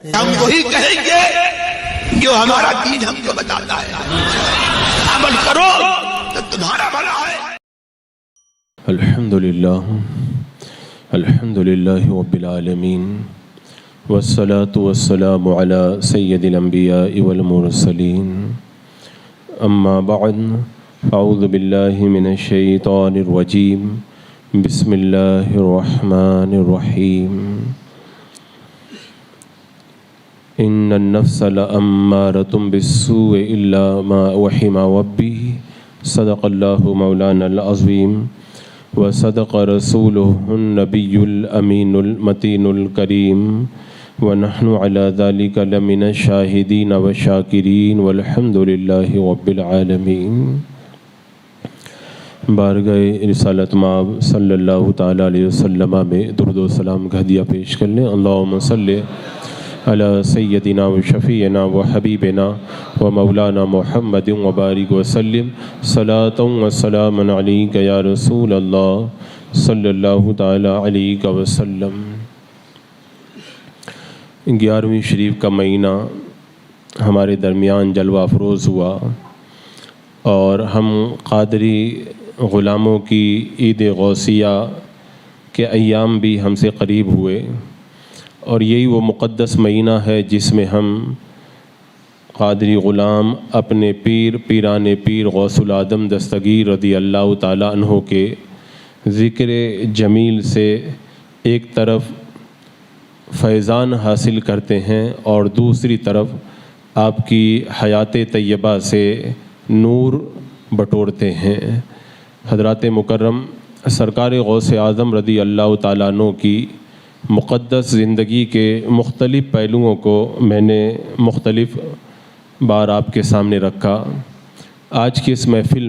ہم وہی کہیں گے جو ہمارا دین ہم کو بتاتا ہے، عمل کرو تو تمہارا بھلا ہے۔ الحمدللہ رب العالمین والصلاة والسلام علی سید الانبیاء والمرسلین، اما بعد فاعوذ باللہ من الشیطان الرجیم، بسم اللہ الرحمن الرحیم۔ ان النفس لأمارة بالسوء الا ما رحم ربی، صدق اللہ مولانا العظیم وصدق رسوله النبی الامین المتین الکریم، ونحن على ذلك لمن الشاہدین والشاکرین والحمد للہ رب العالمین۔ بارگاہ رسالت مآب صلی اللہ تعالیٰ علیہ وسلم میں درود و سلام کا ہدیہ پیش کر لیں۔ اللہم صلی علی سیدنا و شفیعنا و حبیبنا و مولانا محمد وبارک وسلم، صلاۃ و سلام علیک یا رسول اللہ صلی اللہ تعالیٰ علیہ وسلم۔ 11ویں شریف کا مہینہ ہمارے درمیان جلوہ افروز ہوا اور ہم قادری غلاموں کی عید غوثیہ کے ایام بھی ہم سے قریب ہوئے، اور یہی وہ مقدس مہینہ ہے جس میں ہم قادری غلام اپنے پیران پیر غوث العظم دستگیر رضی اللہ تعالیٰ عنہ کے ذکر جمیل سے ایک طرف فیضان حاصل کرتے ہیں اور دوسری طرف آپ کی حیات طیبہ سے نور بٹورتے ہیں۔ حضرات مکرم، سرکار غوث اعظم رضی اللہ تعالیٰ عنہ کی مقدس زندگی کے مختلف پہلوؤں کو میں نے مختلف بار آپ کے سامنے رکھا۔ آج کی اس محفل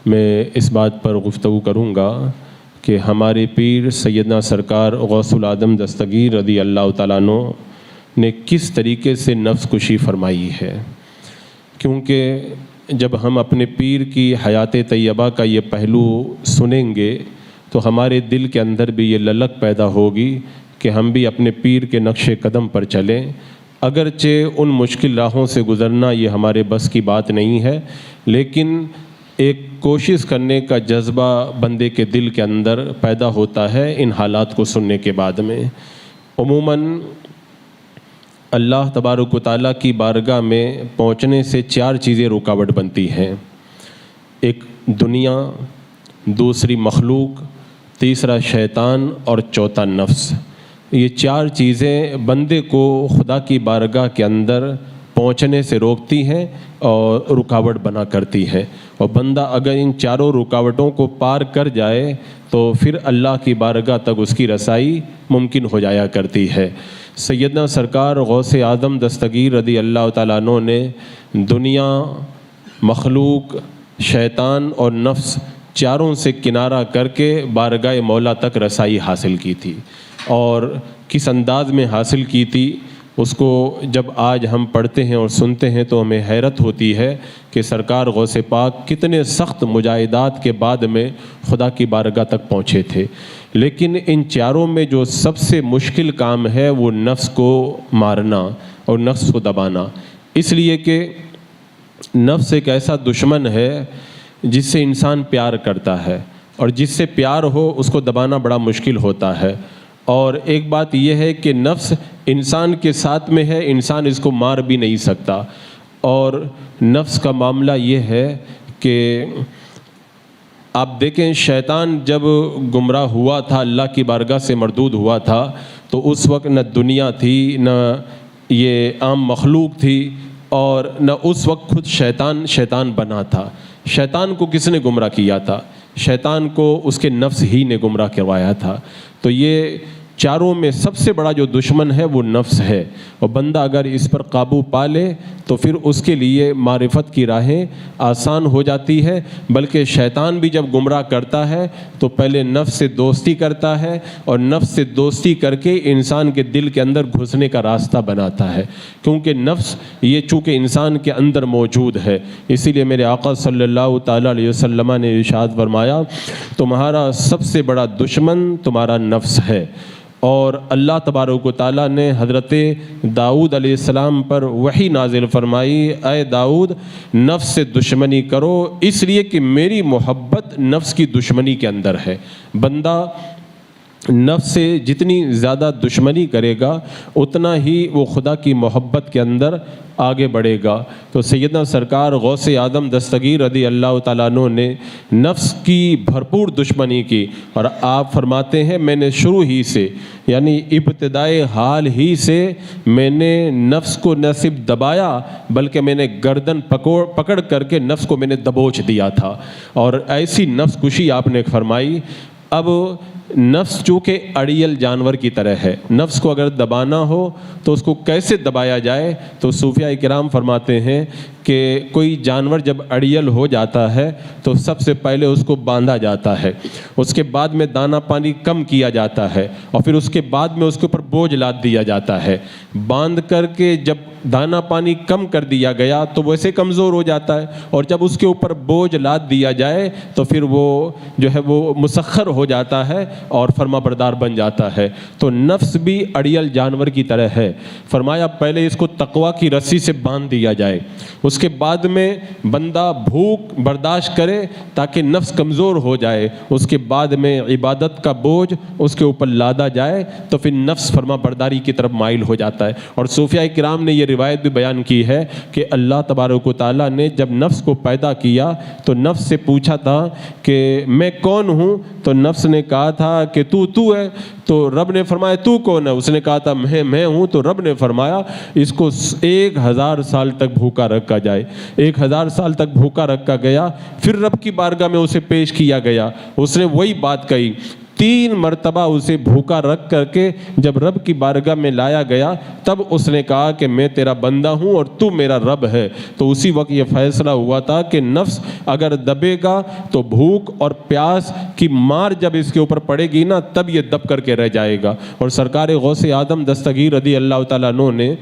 میں اس بات پر گفتگو کروں گا کہ ہمارے پیر سیدنا سرکار غوث العظم دستگیر رضی اللہ تعالیٰ عنہ نے کس طریقے سے نفس کشی فرمائی ہے، کیونکہ جب ہم اپنے پیر کی حیات طیبہ کا یہ پہلو سنیں گے تو ہمارے دل کے اندر بھی یہ للک پیدا ہوگی کہ ہم بھی اپنے پیر کے نقش قدم پر چلیں، اگرچہ ان مشکل راہوں سے گزرنا یہ ہمارے بس کی بات نہیں ہے، لیکن ایک کوشش کرنے کا جذبہ بندے کے دل کے اندر پیدا ہوتا ہے ان حالات کو سننے کے بعد میں۔ عموماً اللہ تبارک و تعالیٰ کی بارگاہ میں پہنچنے سے 4 چیزیں رکاوٹ بنتی ہیں، ایک دنیا، دوسری مخلوق، تیسرا شیطان اور چوتھا نفس۔ یہ 4 چیزیں بندے کو خدا کی بارگاہ کے اندر پہنچنے سے روکتی ہیں اور رکاوٹ بنا کرتی ہیں، اور بندہ اگر ان 4 رکاوٹوں کو پار کر جائے تو پھر اللہ کی بارگاہ تک اس کی رسائی ممکن ہو جایا کرتی ہے۔ سیدنا سرکار غوث اعظم دستگیر رضی اللہ تعالیٰ عنہ نے دنیا، مخلوق، شیطان اور نفس چاروں سے کنارہ کر کے بارگاہ مولا تک رسائی حاصل کی تھی، اور کس انداز میں حاصل کی تھی اس کو جب آج ہم پڑھتے ہیں اور سنتے ہیں تو ہمیں حیرت ہوتی ہے کہ سرکار غوث پاک کتنے سخت مجاہدات کے بعد میں خدا کی بارگاہ تک پہنچے تھے، لیکن ان 4 میں جو سب سے مشکل کام ہے وہ نفس کو مارنا اور نفس کو دبانا، اس لیے کہ نفس ایک ایسا دشمن ہے جس سے انسان پیار کرتا ہے، اور جس سے پیار ہو اس کو دبانا بڑا مشکل ہوتا ہے۔ اور ایک بات یہ ہے کہ نفس انسان کے ساتھ میں ہے، انسان اس کو مار بھی نہیں سکتا، اور نفس کا معاملہ یہ ہے کہ آپ دیکھیں شیطان جب گمراہ ہوا تھا، اللہ کی بارگاہ سے مردود ہوا تھا، تو اس وقت نہ دنیا تھی، نہ یہ عام مخلوق تھی، اور نہ اس وقت خود شیطان بنا تھا۔ شیطان کو کس نے گمراہ کیا تھا؟ شیطان کو اس کے نفس ہی نے گمراہ کروایا تھا۔ تو یہ 4 میں سب سے بڑا جو دشمن ہے وہ نفس ہے، اور بندہ اگر اس پر قابو پا لے تو پھر اس کے لیے معرفت کی راہیں آسان ہو جاتی ہے۔ بلکہ شیطان بھی جب گمراہ کرتا ہے تو پہلے نفس سے دوستی کرتا ہے، اور نفس سے دوستی کر کے انسان کے دل کے اندر گھسنے کا راستہ بناتا ہے، کیونکہ نفس یہ چونکہ انسان کے اندر موجود ہے۔ اسی لیے میرے آقا صلی اللہ تعالیٰ علیہ وسلم نے ارشاد فرمایا، تمہارا سب سے بڑا دشمن تمہارا نفس ہے، اور اللہ تبارک و تعالیٰ نے حضرت داؤد علیہ السلام پر وحی نازل فرمائی، اے داؤد نفس سے دشمنی کرو، اس لیے کہ میری محبت نفس کی دشمنی کے اندر ہے۔ بندہ نفس سے جتنی زیادہ دشمنی کرے گا اتنا ہی وہ خدا کی محبت کے اندر آگے بڑھے گا۔ تو سیدنا سرکار غوث اعظم دستگیر رضی اللہ تعالیٰ عنہ نے نفس کی بھرپور دشمنی کی، اور آپ فرماتے ہیں میں نے شروع ہی سے، یعنی ابتدائے حال ہی سے میں نے نفس کو نہ صرف دبایا بلکہ میں نے گردن پکڑ کر کے نفس کو میں نے دبوچ دیا تھا، اور ایسی نفس کشی آپ نے فرمائی۔ اب نفس چونکہ اڑیل جانور کی طرح ہے، نفس کو اگر دبانا ہو تو اس کو کیسے دبایا جائے؟ تو صوفیاء کرام فرماتے ہیں کہ کوئی جانور جب اڑیل ہو جاتا ہے تو سب سے پہلے اس کو باندھا جاتا ہے، اس کے بعد میں دانہ پانی کم کیا جاتا ہے، اور پھر اس کے بعد میں اس کے اوپر بوجھ لاد دیا جاتا ہے۔ باندھ کر کے جب دانہ پانی کم کر دیا گیا تو ویسے کمزور ہو جاتا ہے، اور جب اس کے اوپر بوجھ لاد دیا جائے تو پھر وہ جو ہے وہ مسخر ہو جاتا ہے اور فرما بردار بن جاتا ہے۔ تو نفس بھی اڑیل جانور کی طرح ہے۔ فرمایا پہلے اس کو تقویٰ کی رسی سے باندھ دیا جائے، اس کے بعد میں بندہ بھوک برداشت کرے تاکہ نفس کمزور ہو جائے، اس کے بعد میں عبادت کا بوجھ اس کے اوپر لادا جائے تو پھر نفس فرما برداری کی طرف مائل ہو جاتا ہے۔ اور صوفیاء کرام نے یہ روایت بھی بیان کی ہے کہ اللہ تبارک و تعالیٰ نے جب نفس کو پیدا کیا تو نفس سے پوچھا تھا کہ میں کون ہوں؟ تو نفس نے کہا تھا کہ تو ہے۔ تو رب نے فرمایا تو کون ہے؟ اس نے کہا تھا میں ہوں۔ تو رب نے فرمایا اس کو 1000 سال تک بھوکا رکھا جائے۔ 1000 سال تک بھوکا رکھا گیا، پھر رب کی بارگاہ میں اسے پیش کیا گیا، اس نے وہی بات کہی۔ 3 مرتبہ اسے بھوکا رکھ کر کے جب رب کی بارگاہ میں لایا گیا تب اس نے کہا کہ میں تیرا بندہ ہوں اور تو میرا رب ہے۔ تو اسی وقت یہ فیصلہ ہوا تھا کہ نفس اگر دبے گا تو بھوک اور پیاس کی مار جب اس کے اوپر پڑے گی نا تب یہ دب کر کے رہ جائے گا۔ اور سرکار غوث اعظم دستگیر رضی اللہ تعالیٰ عنہ نے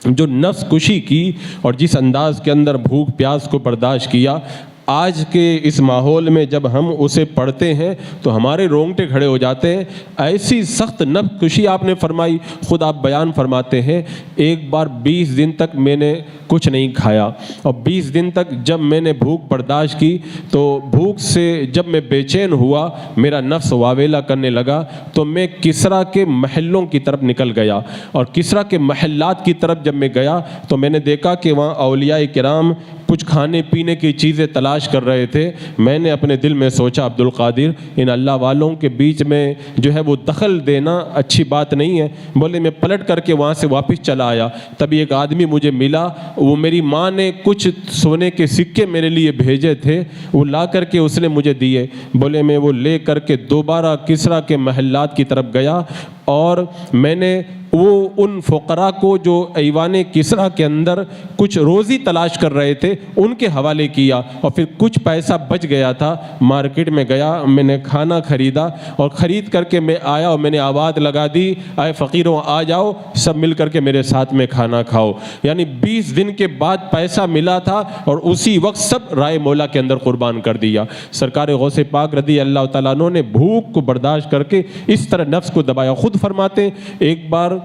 جو نفس کشی کی اور جس انداز کے اندر بھوک پیاس کو برداشت کیا، آج کے اس ماحول میں جب ہم اسے پڑھتے ہیں تو ہمارے رونگٹے کھڑے ہو جاتے ہیں۔ ایسی سخت نفس کشی آپ نے فرمائی، خود آپ بیان فرماتے ہیں ایک بار 20 دن تک میں نے کچھ نہیں کھایا، اور 20 دن تک جب میں نے بھوک برداشت کی تو بھوک سے جب میں بے چین ہوا، میرا نفس واویلا کرنے لگا، تو میں کسریٰ کے محلوں کی طرف نکل گیا، اور کسریٰ کے محلات کی طرف جب میں گیا تو میں نے دیکھا کہ وہاں اولیاء کرام کچھ کھانے پینے کی چیزیں تلاش کر رہے تھے۔ میں نے اپنے دل میں سوچا عبد القادر ان اللہ والوں کے بیچ میں جو ہے وہ دخل دینا اچھی بات نہیں ہے۔ بولے میں پلٹ کر کے وہاں سے واپس چلا آیا، تبھی ایک آدمی مجھے ملا، وہ میری ماں نے کچھ سونے کے سکے میرے لیے بھیجے تھے، وہ لا کر کے اس نے مجھے دیے۔ بولے میں وہ لے کر کے دوبارہ کسریٰ کے محلات کی طرف گیا، اور میں نے وہ ان فقراء کو جو ایوان کسریٰ کے اندر کچھ روزی تلاش کر رہے تھے ان کے حوالے کیا، اور پھر کچھ پیسہ بچ گیا تھا، مارکیٹ میں گیا، میں نے کھانا خریدا، اور خرید کر کے میں آیا اور میں نے آواز لگا دی اے فقیروں آ جاؤ، سب مل کر کے میرے ساتھ میں کھانا کھاؤ۔ یعنی 20 دن کے بعد پیسہ ملا تھا اور اسی وقت سب رائے مولا کے اندر قربان کر دیا۔ سرکار غوث پاک رضی اللہ تعالیٰ عنہ نے بھوک کو برداشت کر کے اس طرح نفس کو دبایا۔ خود فرماتے ہیں ایک بار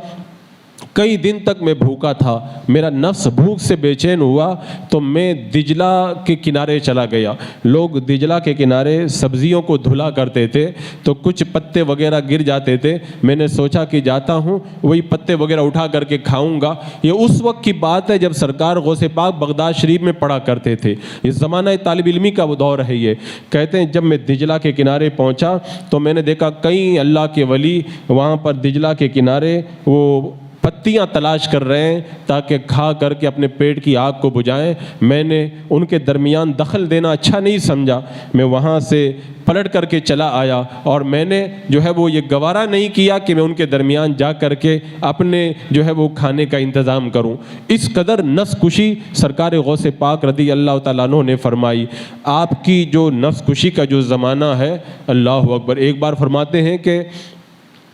کئی دن تک میں بھوکا تھا، میرا نفس بھوک سے بے چین ہوا تو میں دجلہ کے کنارے چلا گیا۔ لوگ دجلہ کے کنارے سبزیوں کو دھلا کرتے تھے تو کچھ پتے وغیرہ گر جاتے تھے، میں نے سوچا کہ جاتا ہوں وہی پتے وغیرہ اٹھا کر کے کھاؤں گا۔ یہ اس وقت کی بات ہے جب سرکار غوث پاک بغداد شریف میں پڑھا کرتے تھے، یہ زمانہ طالب علمی کا وہ دور ہے۔ یہ کہتے ہیں جب میں دجلہ کے کنارے پہنچا تو میں نے دیکھا کئی اللہ کے ولی وہاں پر دجلہ کے کنارے وہ پتیاں تلاش کر رہے ہیں تاکہ کھا کر کے اپنے پیٹ کی آگ کو بجھائیں۔ میں نے ان کے درمیان دخل دینا اچھا نہیں سمجھا، میں وہاں سے پلٹ کر کے چلا آیا، اور میں نے جو ہے وہ یہ گوارا نہیں کیا کہ میں ان کے درمیان جا کر کے اپنے جو ہے وہ کھانے کا انتظام کروں۔ اس قدر نفس کشی سرکار غوث پاک رضی اللہ تعالیٰ عنہ نے فرمائی۔ آپ کی جو نفس کشی کا جو زمانہ ہے، اللہ اکبر، ایک بار فرماتے ہیں کہ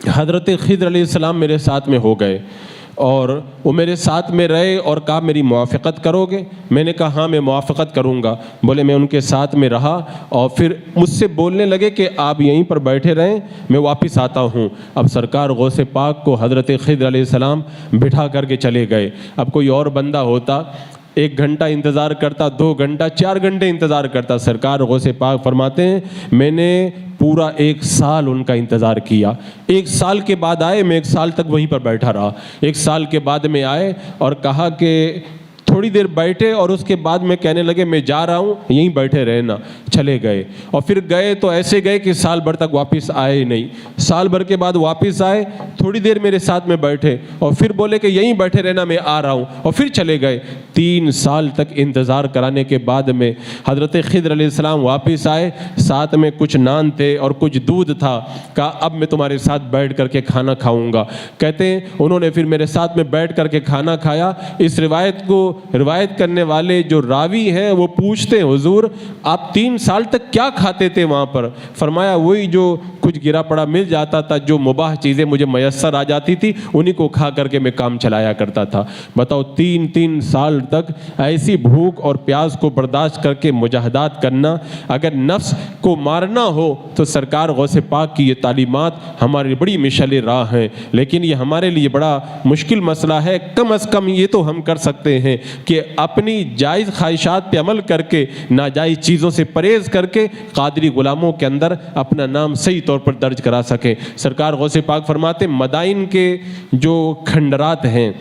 حضرت خضر علیہ السلام میرے ساتھ میں ہو گئے، اور وہ میرے ساتھ میں رہے اور کہا میری موافقت کرو گے؟ میں نے کہا ہاں میں موافقت کروں گا۔ بولے میں ان کے ساتھ میں رہا اور پھر مجھ سے بولنے لگے کہ آپ یہیں پر بیٹھے رہیں، میں واپس آتا ہوں۔ اب سرکار غوث پاک کو حضرت خضر علیہ السلام بٹھا کر کے چلے گئے۔ اب کوئی اور بندہ ہوتا 1 گھنٹہ انتظار کرتا، 2 گھنٹہ، 4 گھنٹے انتظار کرتا۔ سرکار غوث پاک فرماتے ہیں میں نے پورا 1 سال ان کا انتظار کیا۔ 1 سال کے بعد آئے، میں 1 سال تک وہیں پر بیٹھا رہا۔ 1 سال کے بعد میں آئے اور کہا کہ تھوڑی دیر بیٹھے اور اس کے بعد میں کہنے لگے میں جا رہا ہوں، یہیں بیٹھے رہنا۔ چلے گئے اور پھر گئے تو ایسے گئے کہ سال بھر تک واپس آئے ہی نہیں۔ سال بھر کے بعد واپس آئے، تھوڑی دیر میرے ساتھ میں بیٹھے اور پھر بولے کہ یہیں بیٹھے رہنا، میں آ رہا ہوں، اور پھر چلے گئے۔ 3 سال تک انتظار کرانے کے بعد میں حضرت خضر علیہ السلام واپس آئے، ساتھ میں کچھ نان تھے اور کچھ دودھ تھا۔ کہا اب میں تمہارے ساتھ بیٹھ کر کے کھانا کھاؤں گا۔ کہتے ہیں انہوں نے پھر میرے ساتھ میں بیٹھ کر کے کھانا کھایا۔ اس روایت کرنے والے جو راوی ہیں وہ پوچھتے ہیں حضور آپ 3 سال تک کیا کھاتے تھے وہاں پر؟ فرمایا وہی جو کچھ گرا پڑا مل جاتا تھا، جو مباح چیزیں مجھے میسر آ جاتی تھی انہی کو کھا کر کے میں کام چلایا کرتا تھا۔ بتاؤ 3 سال تک ایسی بھوک اور پیاس کو برداشت کر کے مجاہدات کرنا۔ اگر نفس کو مارنا ہو تو سرکار غوث پاک کی یہ تعلیمات ہماری بڑی مشعل راہ ہیں، لیکن یہ ہمارے لیے بڑا مشکل مسئلہ ہے۔ کم از کم یہ تو ہم کر سکتے ہیں کہ اپنی جائز خواہشات پہ عمل کر کے، ناجائز چیزوں سے پرہیز کر کے قادری غلاموں کے اندر اپنا نام صحیح طور پر درج کرا سکیں۔ سرکار غوث پاک فرماتے مدائن کے جو کھنڈرات ہیں،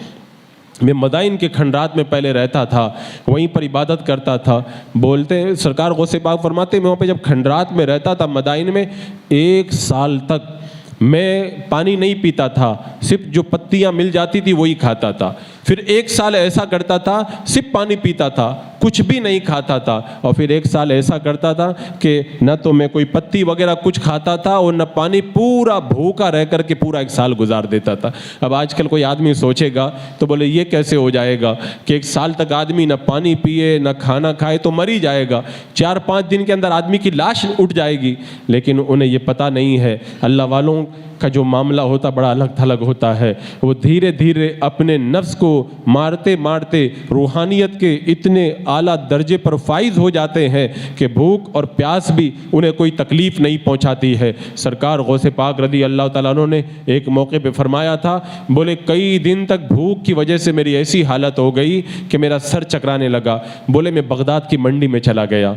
میں مدائن کے کھنڈرات میں پہلے رہتا تھا، وہیں پر عبادت کرتا تھا۔ بولتے ہیں سرکار غوث پاک فرماتے میں وہاں پہ جب کھنڈرات میں رہتا تھا مدائن میں، 1 سال تک میں پانی نہیں پیتا تھا، صرف جو پتیاں مل جاتی تھی وہی کھاتا تھا۔ پھر 1 سال ایسا کرتا تھا صرف پانی پیتا تھا، کچھ بھی نہیں کھاتا تھا، اور پھر 1 سال ایسا کرتا تھا کہ نہ تو میں کوئی پتی وغیرہ کچھ کھاتا تھا اور نہ پانی، پورا بھوکا رہ کر کے پورا 1 سال گزار دیتا تھا۔ اب آج کل کوئی آدمی سوچے گا تو بولے یہ کیسے ہو جائے گا کہ 1 سال تک آدمی نہ پانی پیے نہ کھانا کھائے تو مر ہی جائے گا، 4-5 دن کے اندر آدمی کی لاش اٹھ جائے گی۔ لیکن انہیں یہ پتہ نہیں ہے اللہ والوں کا جو معاملہ ہوتا بڑا الگ تھلگ ہوتا ہے۔ وہ دھیرے دھیرے اپنے نفس کو مارتے مارتے روحانیت کے اتنے اعلیٰ درجے پر فائز ہو جاتے ہیں کہ بھوک اور پیاس بھی انہیں کوئی تکلیف نہیں پہنچاتی ہے۔ سرکار غوث پاک رضی اللہ تعالیٰ عنہ نے ایک موقع پہ فرمایا تھا، بولے کئی دن تک بھوک کی وجہ سے میری ایسی حالت ہو گئی کہ میرا سر چکرانے لگا۔ بولے میں بغداد کی منڈی میں چلا گیا،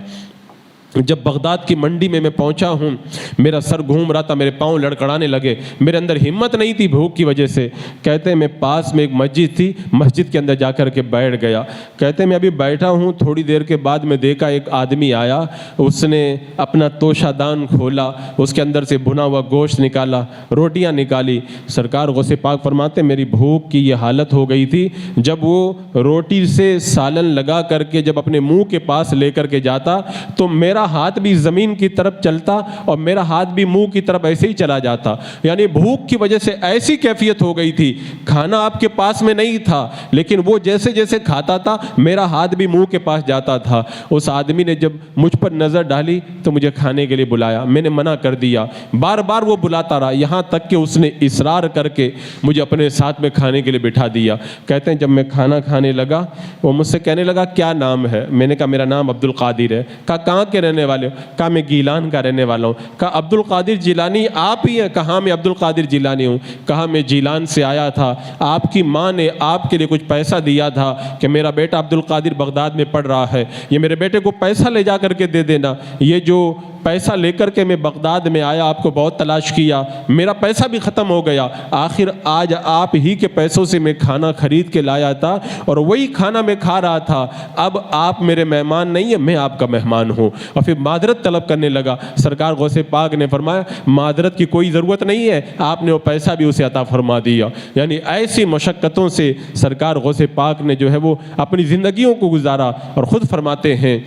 جب بغداد کی منڈی میں پہنچا ہوں، میرا سر گھوم رہا تھا، میرے پاؤں لڑکھڑانے لگے، میرے اندر ہمت نہیں تھی بھوک کی وجہ سے۔ کہتے ہیں میں پاس میں ایک مسجد تھی، مسجد کے اندر جا کر کے بیٹھ گیا۔ کہتے ہیں میں ابھی بیٹھا ہوں، تھوڑی دیر کے بعد میں دیکھا ایک آدمی آیا، اس نے اپنا توشہ دان کھولا، اس کے اندر سے بھنا ہوا گوشت نکالا، روٹیاں نکالی۔ سرکار غوث پاک فرماتے میری بھوک کی یہ حالت ہو گئی تھی، جب وہ روٹی سے سالن لگا کر کے جب اپنے منہ کے پاس لے کر کے جاتا تو میرا ہاتھ بھی زمین کی طرف چلتا اور میرا ہاتھ بھی منہ کی طرف ایسے ہی چلا جاتا۔ یعنی بھوک کی وجہ سے ایسی کیفیت ہو گئی تھی، کھانا آپ کے پاس میں نہیں تھا لیکن وہ جیسے جیسے کھاتا تھا میرا ہاتھ بھی منہ کے پاس جاتا تھا۔ اس آدمی نے جب مجھ پر نظر ڈالی تو مجھے کھانے کے لیے بلایا، میں نے منع کر دیا، بار بار وہ بلاتا رہا، یہاں تک کہ اس نے اصرار کر کے مجھے اپنے ساتھ میں کھانے کے لیے بٹھا دیا۔ کہتے ہیں جب میں کھانا کھانے لگا وہ مجھ سے کہنے لگا کیا نام ہے؟ میں نے کہا میرا نام عبد القادر ہے۔ کہا کہاں کے رہنے والے ہو؟ کہا میں گیلان کا رہنے والا ہوں۔ کہا عبد القادر جیلانی آپ ہی ہیں؟ کہا میں عبد القادر جیلانی ہوں۔ کہا میں جیلان سے آیا تھا، آپ کی ماں نے آپ کے لیے کچھ پیسہ دیا تھا کہ میرا بیٹا عبد القادر بغداد میں پڑھ رہا ہے، یہ میرے بیٹے کو پیسہ لے جا کر کے دے دینا۔ یہ جو پیسہ لے کر کے میں بغداد میں آیا، آپ کو بہت تلاش کیا، میرا پیسہ بھی ختم ہو گیا، آخر آج آپ ہی کے پیسوں سے میں کھانا خرید کے لایا تھا اور وہی کھانا میں کھا رہا تھا۔ اب آپ میرے مہمان نہیں ہیں، میں آپ کا مہمان ہوں۔ اور پھر معذرت طلب کرنے لگا۔ سرکار غوث پاک نے فرمایا معذرت کی کوئی ضرورت نہیں ہے، آپ نے وہ پیسہ بھی اسے عطا فرما دیا۔ یعنی ایسی مشقتوں سے سرکار غوث پاک نے جو ہے وہ اپنی زندگیوں کو گزارا، اور خود فرماتے ہیں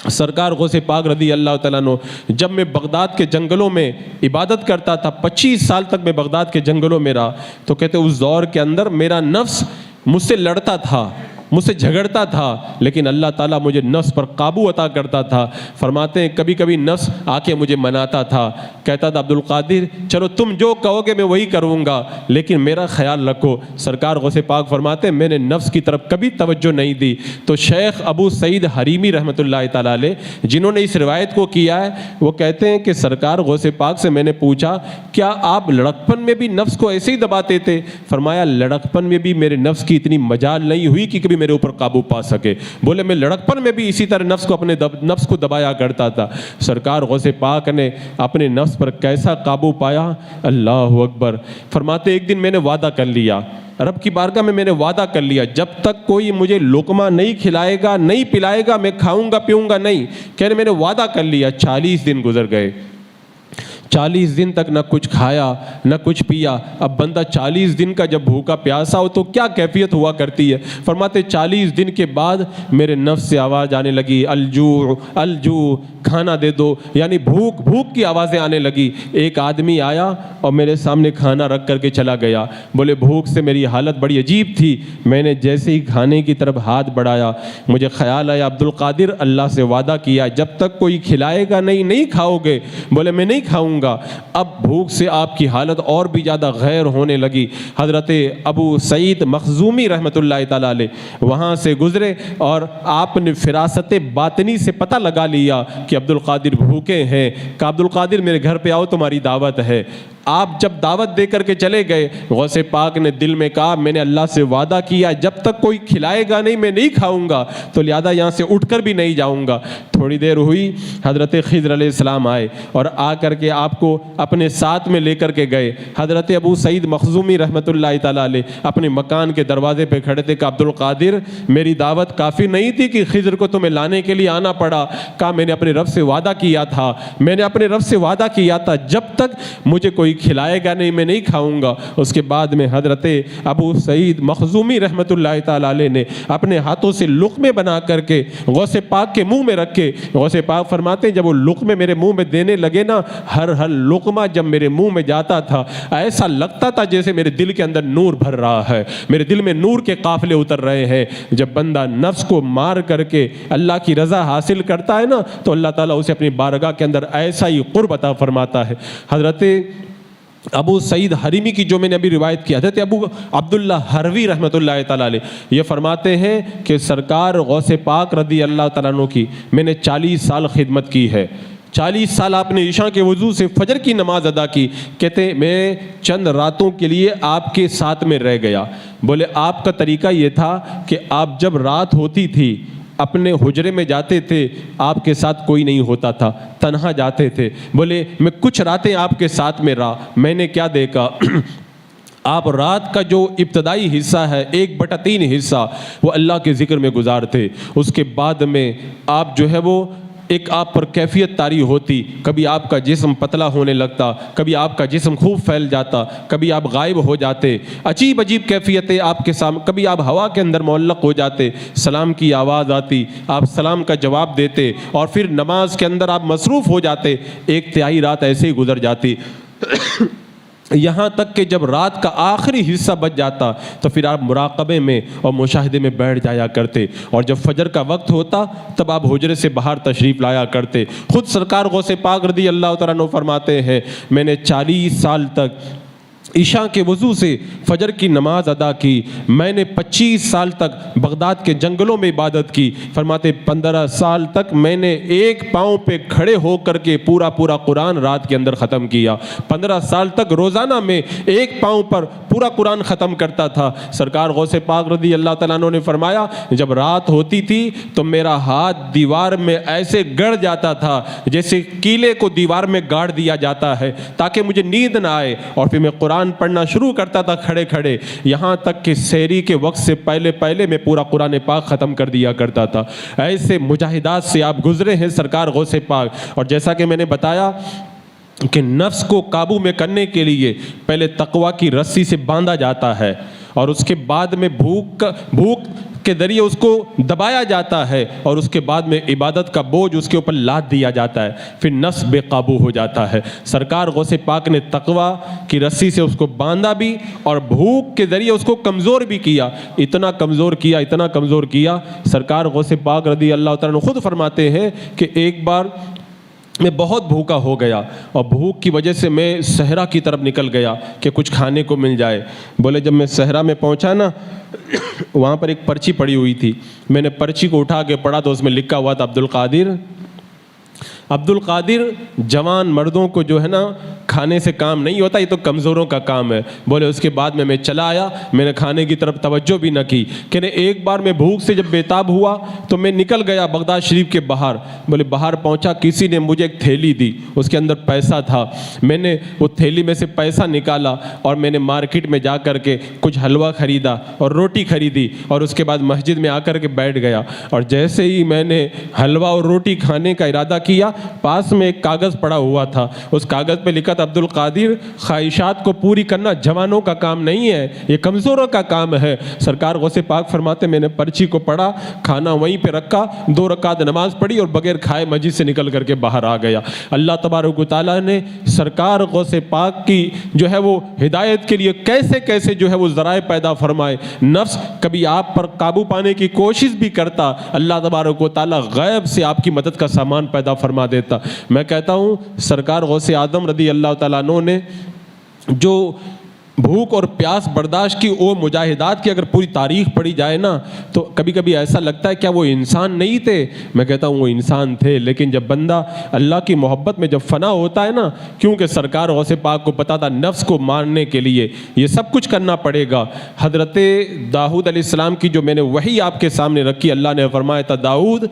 سرکار غوث پاک رضی اللہ تعالیٰ عنہ جب میں بغداد کے جنگلوں میں عبادت کرتا تھا، 25 سال تک میں بغداد کے جنگلوں میں رہا، تو کہتے اس دور کے اندر میرا نفس مجھ سے لڑتا تھا، مجھ سے جھگڑتا تھا، لیکن اللہ تعالیٰ مجھے نفس پر قابو عطا کرتا تھا۔ فرماتے ہیں کبھی کبھی نفس آ کے مجھے مناتا تھا، کہتا تھا عبد القادر چلو تم جو کہو گے میں وہی کروں گا، لیکن میرا خیال رکھو۔ سرکار غوث پاک فرماتے ہیں میں نے نفس کی طرف کبھی توجہ نہیں دی۔ تو شیخ ابو سعید حریمی رحمۃ اللہ تعالیٰ علیہ جنہوں نے اس روایت کو کیا ہے، وہ کہتے ہیں کہ سرکار غوث پاک سے میں نے پوچھا کیا آپ لڑکپن میں بھی نفس کو ایسے ہی دباتے تھے؟ فرمایا لڑکپن میں بھی میرے نفس کی اتنی مجال نہیں ہوئی کہ کبھی میرے اوپر قابو پا سکے۔ بولے میں لڑکپن میں بھی اسی طرح نفس کو اپنے نفس کو دبایا کرتا تھا۔ سرکار غوث پاک نے اپنے نفس پر کیسا قابو پایا، اللہ اکبر۔ فرماتے ایک دن میں نے وعدہ کر لیا، رب کی بارگاہ میں نے وعدہ کر لیا جب تک کوئی مجھے لقمہ نہیں کھلائے گا نہیں پلائے گا میں کھاؤں گا پیوں گا نہیں۔ کہہ رہے میں نے وعدہ کر لیا۔ 40 دن گزر گئے، 40 دن تک نہ کچھ کھایا نہ کچھ پیا۔ اب بندہ 40 دن کا جب بھوکا پیاسا ہو تو کیا کیفیت ہوا کرتی ہے۔ فرماتے 40 دن کے بعد میرے نفس سے آواز آنے لگی الجوع الجوع، کھانا دے دو، یعنی بھوک بھوک کی آوازیں آنے لگی۔ ایک آدمی آیا اور میرے سامنے کھانا رکھ کر کے چلا گیا۔ بولے بھوک سے میری حالت بڑی عجیب تھی، میں نے جیسے ہی کھانے کی طرف ہاتھ بڑھایا مجھے خیال آیا عبد القادر اللہ سے وعدہ کیا جب تک کوئی کھلائے گا نہیں کھاؤ گے۔ بولے میں نہیں کھاؤں گا۔ اب بھوک سے آپ کی حالت اور بھی زیادہ غیر ہونے لگی۔ حضرت ابو سعید مخزومی رحمۃ اللہ تعالیٰ علیہ وہاں سے گزرے اور آپ نے فراست باطنی سے پتہ لگا لیا کہ عبد القادر بھوکے ہیں۔ کہ عبد القادر میرے گھر پہ آؤ تمہاری دعوت ہے۔ آپ جب دعوت دے کر کے چلے گئے، غوث پاک نے دل میں کہا میں نے اللہ سے وعدہ کیا جب تک کوئی کھلائے گا نہیں میں نہیں کھاؤں گا، تو لہذا یہاں سے اٹھ کر بھی نہیں جاؤں گا۔ تھوڑی دیر ہوئی، حضرت خضر علیہ السلام آئے اور آ کر کے آپ کو اپنے ساتھ میں لے کر کے گئے۔ حضرت ابو سعید مخزومی رحمۃ اللہ تعالیٰ علیہ اپنے مکان کے دروازے پہ کھڑے تھے کہ عبد القادر میری دعوت کافی نہیں تھی کہ خضر کو تمہیں لانے کے لیے آنا پڑا۔ کہا میں نے اپنے رب سے وعدہ کیا تھا، میں نے اپنے رب سے وعدہ کیا تھا جب تک مجھے کوئی کھلائے گا نہیں میں نہیں کھاؤں گا۔ اس کے بعد میں حضرت ابو سعید مخزومی رحمۃ اللہ تعالیٰ علیہ نے اپنے ہاتھوں سے لقمے بنا کر کے غوث پاک کے منہ میں رکھے۔ غوث پاک فرماتے ہیں جب وہ لقمے میرے منہ میں دینے لگے نا، ہر لقمہ جب میرے منہ میں جاتا تھا ایسا لگتا تھا جیسے میرے دل کے اندر نور بھر رہا ہے، میرے دل میں نور کے قافلے اتر رہے ہیں۔ جب بندہ نفس کو مار کر کے اللہ کی رضا حاصل کرتا ہے نا تو اللہ تعالیٰ اسے اپنی بارگاہ کے اندر ایسا ہی قرب عطا فرماتا ہے۔ حضرت ابو سعید حریمی کی جو میں نے ابھی روایت کی، حضرت ابو عبداللہ ہروی رحمۃ اللہ تعالیٰ علیہ یہ فرماتے ہیں کہ سرکار غوث پاک رضی اللہ تعالیٰ عنہ کی میں نے 40 سال خدمت کی ہے۔ 40 سال آپ نے عشاء کے وضو سے فجر کی نماز ادا کی۔ کہتے میں چند راتوں کے لیے آپ کے ساتھ میں رہ گیا۔ بولے آپ کا طریقہ یہ تھا کہ آپ جب رات ہوتی تھی اپنے حجرے میں جاتے تھے، آپ کے ساتھ کوئی نہیں ہوتا تھا، تنہا جاتے تھے۔ بولے میں کچھ راتیں آپ کے ساتھ میں رہا، میں نے کیا دیکھا آپ رات کا جو ابتدائی حصہ ہے 1/3 حصہ وہ اللہ کے ذکر میں گزارتے۔ اس کے بعد میں آپ جو ہے وہ ایک آپ پر کیفیت طاری ہوتی، کبھی آپ کا جسم پتلا ہونے لگتا، کبھی آپ کا جسم خوب پھیل جاتا، کبھی آپ غائب ہو جاتے، عجیب عجیب کیفیتیں آپ کے سامنے، کبھی آپ ہوا کے اندر معلق ہو جاتے، سلام کی آواز آتی، آپ سلام کا جواب دیتے اور پھر نماز کے اندر آپ مصروف ہو جاتے۔ 1/3 رات ایسے ہی گزر جاتی یہاں تک کہ جب رات کا آخری حصہ بچ جاتا تو پھر آپ مراقبے میں اور مشاہدے میں بیٹھ جایا کرتے، اور جب فجر کا وقت ہوتا تب آپ حجرے سے باہر تشریف لایا کرتے۔ خود سرکار غوث پاک رضی اللہ تعالیٰ عنہ فرماتے ہیں میں نے 40 سال تک عشاء کے وضو سے فجر کی نماز ادا کی، میں نے 25 سال تک بغداد کے جنگلوں میں عبادت کی۔ فرماتے 15 سال تک میں نے ایک پاؤں پہ کھڑے ہو کر کے پورا قرآن رات کے اندر ختم کیا۔ 15 سال تک روزانہ میں ایک پاؤں پر پورا قرآن ختم کرتا تھا۔ سرکار غوث پاک رضی اللہ تعالیٰ عنہ نے فرمایا جب رات ہوتی تھی تو میرا ہاتھ دیوار میں ایسے گڑ جاتا تھا جیسے کیلے کو دیوار میں گاڑ دیا جاتا ہے تاکہ مجھے نیند نہ آئے، اور پھر میں قرآن پڑھنا شروع کرتا تھا کھڑے کھڑے، یہاں تک کہ سحری کے وقت سے پہلے میں پورا قرآن پاک ختم کر دیا کرتا تھا۔ ایسے مجاہدات سے آپ گزرے ہیں سرکار غوث پاک۔ اور جیسا کہ میں نے بتایا کہ نفس کو قابو میں کرنے کے لیے پہلے تقویٰ کی رسی سے باندھا جاتا ہے، اور اس کے بعد میں بھوک کے ذریعے اس کو دبایا جاتا ہے اور اس کے بعد میں عبادت کا بوجھ اس کے اوپر لاد دیا جاتا ہے، پھر نفس بے قابو ہو جاتا ہے۔ سرکار غوث پاک نے تقویٰ کی رسی سے اس کو باندھا بھی اور بھوک کے ذریعے اس کو کمزور بھی کیا، اتنا کمزور کیا سرکار غوث پاک رضی اللہ تعالیٰ عنہ خود فرماتے ہیں کہ ایک بار میں بہت بھوکا ہو گیا اور بھوک کی وجہ سے میں صحرا کی طرف نکل گیا کہ کچھ کھانے کو مل جائے۔ بولے جب میں صحرا میں پہنچا نا، وہاں پر ایک پرچی پڑی ہوئی تھی، میں نے پرچی کو اٹھا کے پڑھا تو اس میں لکھا ہوا تھا عبد القادر جوان مردوں کو جو ہے نا کھانے سے کام نہیں ہوتا، یہ تو کمزوروں کا کام ہے۔ بولے اس کے بعد میں چلا آیا، میں نے کھانے کی طرف توجہ بھی نہ کی کہ ایک بار میں بھوک سے جب بےتاب ہوا تو میں نکل گیا بغداد شریف کے باہر۔ بولے باہر پہنچا، کسی نے مجھے ایک تھیلی دی، اس کے اندر پیسہ تھا، میں نے وہ تھیلی میں سے پیسہ نکالا اور میں نے مارکیٹ میں جا کر کے کچھ حلوہ خریدا اور روٹی خریدی اور اس کے بعد مسجد میں آ کر کے بیٹھ گیا، اور جیسے ہی میں نے حلوہ اور روٹی کھانے کا ارادہ کیا، پاس میں ایک کاغذ پڑا ہوا تھا، اس کاغذ پہ لکھا تھا عبد القادر خواہشات کو پوری کرنا جوانوں کا کام نہیں ہے، یہ کمزوروں کا کام ہے۔ سرکار غوث پاک فرماتے میں نے پرچی کو پڑھا، کھانا وہیں پہ رکھا، 2 رکعت نماز پڑھی اور بغیر کھائے مسجد سے نکل کر کے باہر آ گیا۔ اللہ تبارک و تعالیٰ نے سرکار غوث پاک کی جو ہے وہ ہدایت کے لیے کیسے کیسے جو ہے وہ ذرائع پیدا فرمائے۔ نفس کبھی آپ پر قابو پانے کی کوشش بھی کرتا، اللہ تبارک و تعالیٰ غیب سے آپ کی مدد کا سامان پیدا فرما دیتا۔ میں کہتا ہوں سرکار غوث اعظم رضی اللہ تعالیٰ عنہ نے جو بھوک اور پیاس برداشت کی وہ مجاہدات کی اگر پوری تاریخ پڑھی جائے نا تو کبھی کبھی ایسا لگتا ہے کیا وہ انسان نہیں تھے؟ میں کہتا ہوں وہ انسان تھے، لیکن جب بندہ اللہ کی محبت میں جب فنا ہوتا ہے نا، کیونکہ سرکار غوث پاک کو پتا تھا نفس کو مارنے کے لیے یہ سب کچھ کرنا پڑے گا۔ حضرت داؤد علیہ السلام کی جو میں نے وحی آپ کے سامنے رکھی، اللہ نے فرمایا تھا داؤد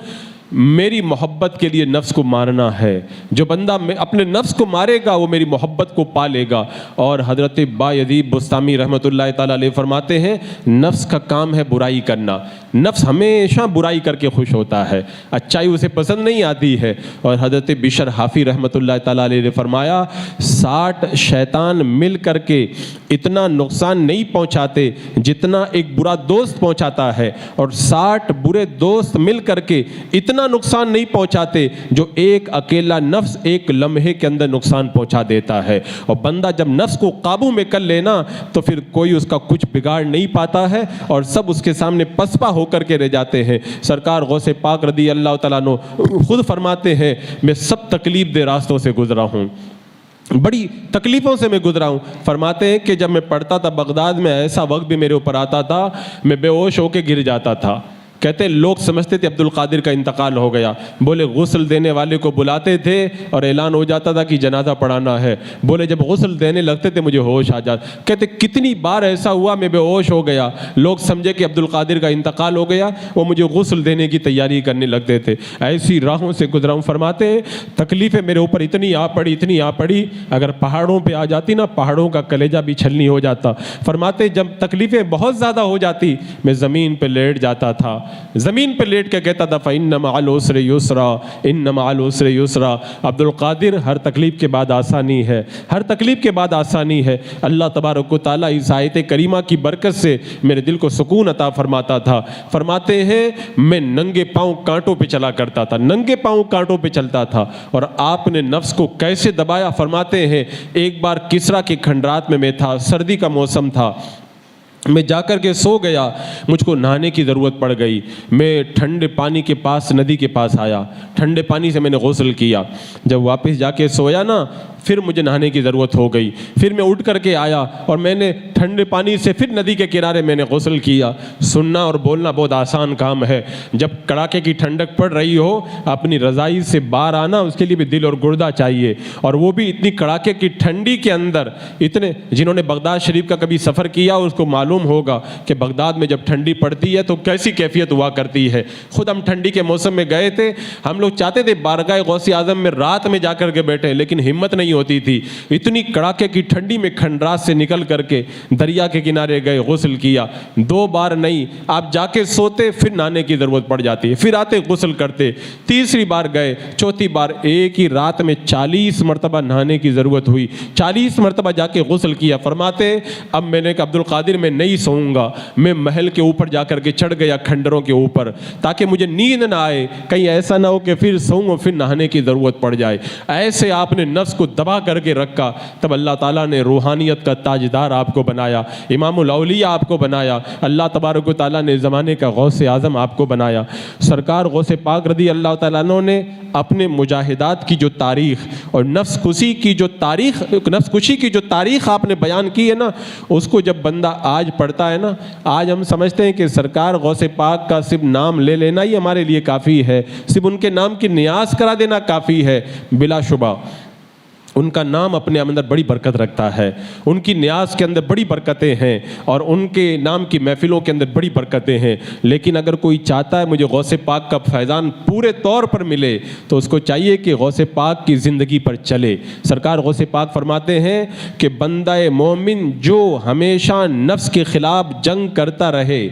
میری محبت کے لیے نفس کو مارنا ہے، جو بندہ اپنے نفس کو مارے گا وہ میری محبت کو پا لے گا۔ اور حضرت بایزید بستامی رحمۃ اللہ تعالیٰ علیہ فرماتے ہیں نفس کا کام ہے برائی کرنا، نفس ہمیشہ برائی کر کے خوش ہوتا ہے، اچھائی اسے پسند نہیں آتی ہے۔ اور حضرت بشر حافی رحمۃ اللہ تعالیٰ علیہ نے فرمایا 60 شیطان مل کر کے اتنا نقصان نہیں پہنچاتے جتنا ایک برا دوست پہنچاتا ہے، اور 60 برے دوست مل کر کے اتنا نقصان نہیں پہنچاتے جو ایک اکیلا نفس ایک لمحے کے اندر نقصان پہنچا دیتا ہے۔ اور بندہ جب نفس کو قابو میں کر لینا تو پھر کوئی اس کا کچھ بگاڑ نہیں پاتا ہے اور سب اس کے سامنے پسپا ہو کر کے رہ جاتے ہیں۔ سرکار غوث پاک رضی اللہ تعالیٰ عنہ خود فرماتے ہیں میں سب تکلیف دہ راستوں سے گزرا ہوں، بڑی تکلیفوں سے میں گزرا ہوں۔ فرماتے ہیں کہ جب میں پڑھتا تھا بغداد میں ایسا وقت بھی میرے اوپر آتا تھا میں بے ہوش ہو کے گر جاتا تھا۔ کہتے ہیں لوگ سمجھتے تھے عبد القادر کا انتقال ہو گیا، بولے غسل دینے والے کو بلاتے تھے اور اعلان ہو جاتا تھا کہ جنازہ پڑھانا ہے، بولے جب غسل دینے لگتے تھے مجھے ہوش آ جاتا۔ کہتے کتنی بار ایسا ہوا میں بے ہوش ہو گیا، لوگ سمجھے کہ عبد القادر کا انتقال ہو گیا، وہ مجھے غسل دینے کی تیاری کرنے لگتے تھے۔ ایسی راہوں سے گزرا ہوں۔ فرماتے ہیں تکلیفیں میرے اوپر اتنی آ پڑی اگر پہاڑوں پہ آ جاتی نا پہاڑوں کا کلیجہ بھی چھلنی ہو جاتا۔ فرماتے جب تکلیفیں بہت زیادہ ہو جاتی میں زمین پہ لیٹ جاتا تھا، زمین پہ لیٹ کے کہتا تھا فَإِنَّ مَعَ الْعُسْرِ يُسْرًا إِنَّ مَعَ الْعُسْرِ يُسْرًا۔ عبد القادر ہر تکلیف کے بعد آسانی ہے، ہر تکلیف کے بعد آسانی ہے۔ اللہ تبارک و تعالیٰ اس آیت کریمہ کی برکت سے میرے دل کو سکون عطا فرماتا تھا۔ فرماتے ہیں میں ننگے پاؤں کانٹوں پہ چلا کرتا تھا، ننگے پاؤں کانٹوں پہ چلتا تھا، اور آپ نے نفس کو کیسے دبایا۔ فرماتے ہیں ایک بار کسرا کے کھنڈرات میں تھا، سردی کا موسم تھا، میں جا کر کے سو گیا، مجھ کو نہانے کی ضرورت پڑ گئی، میں ٹھنڈے پانی کے پاس ندی کے پاس آیا، ٹھنڈے پانی سے میں نے غسل کیا، جب واپس جا کے سویا نا پھر مجھے نہانے کی ضرورت ہو گئی، پھر میں اٹھ کر کے آیا اور میں نے ٹھنڈے پانی سے پھر ندی کے کنارے میں نے غسل کیا۔ سننا اور بولنا بہت آسان کام ہے، جب کڑاکے کی ٹھنڈک پڑ رہی ہو اپنی رضائی سے باہر آنا اس کے لیے بھی دل اور گردہ چاہیے، اور وہ بھی اتنی کڑاکے کی ٹھنڈی کے اندر۔ اتنے جنہوں نے بغداد شریف کا کبھی سفر کیا اس کو معلوم ہوگا کہ بغداد میں جب ٹھنڈی پڑتی ہے تو کیسی کیفیت ہوا کرتی ہے۔ خود ہم ٹھنڈی کے موسم میں گئے تھے، ہم لوگ چاہتے تھے بارگاہ غوث اعظم میں رات میں جا کر کے بیٹھے، لیکن ہمت نہیں ہوتی تھی، اتنی کڑاکے کی ٹھنڈی میں کھنڈرات سے نکل کر کے دریا کے کنارے گئے، غسل کیا، 2 بار نہیں، آپ جا کے سوتے پھر نہانے کی ضرورت پڑ جاتی ہے، پھر آتے غسل کرتے، تیسری بار گئے، چوتھی بار ایک ہی رات میں 40 مرتبہ نہانے کی ضرورت ہوئی، 40 مرتبہ جا کے غسل کیا۔ فرماتے اب میں نے کہا عبد القادر میں نہیں سوؤں گا، میں محل کے اوپر جا کر کے چڑھ گیا کھنڈروں کے اوپر تاکہ مجھے نیند نہ آئے، کہیں ایسا نہ ہو کہ پھر سوؤں اور پھر نہانے کی ضرورت پڑ جائے۔ ایسے آپ نے نفس کو دبا کر کے رکھا، تب اللہ تعالیٰ نے روحانیت کا تاجدار آپ کو بنایا، امام الاولیاء آپ کو بنایا، اللہ تبارک و تعالیٰ نے زمانے کا غوث اعظم آپ کو بنایا۔ سرکار غوث پاک رضی اللہ تعالیٰ عنہ نے اپنے مجاہدات کی جو تاریخ اور نفس کشی کی جو تاریخ آپ نے بیان کی ہے نا، اس کو جب بندہ آج پڑھتا ہے نا، آج ہم سمجھتے ہیں کہ سرکار غوث پاک کا صرف نام لے لینا ہی ہمارے لیے کافی ہے، صرف ان کے نام کی نیاز کرا دینا کافی ہے۔ بلا شبہ ان کا نام اپنے اندر بڑی برکت رکھتا ہے، ان کی نیاز کے اندر بڑی برکتیں ہیں اور ان کے نام کی محفلوں کے اندر بڑی برکتیں ہیں، لیکن اگر کوئی چاہتا ہے مجھے غوث پاک کا فیضان پورے طور پر ملے تو اس کو چاہیے کہ غوث پاک کی زندگی پر چلے۔ سرکار غوث پاک فرماتے ہیں کہ بندہ مومن جو ہمیشہ نفس کے خلاف جنگ کرتا رہے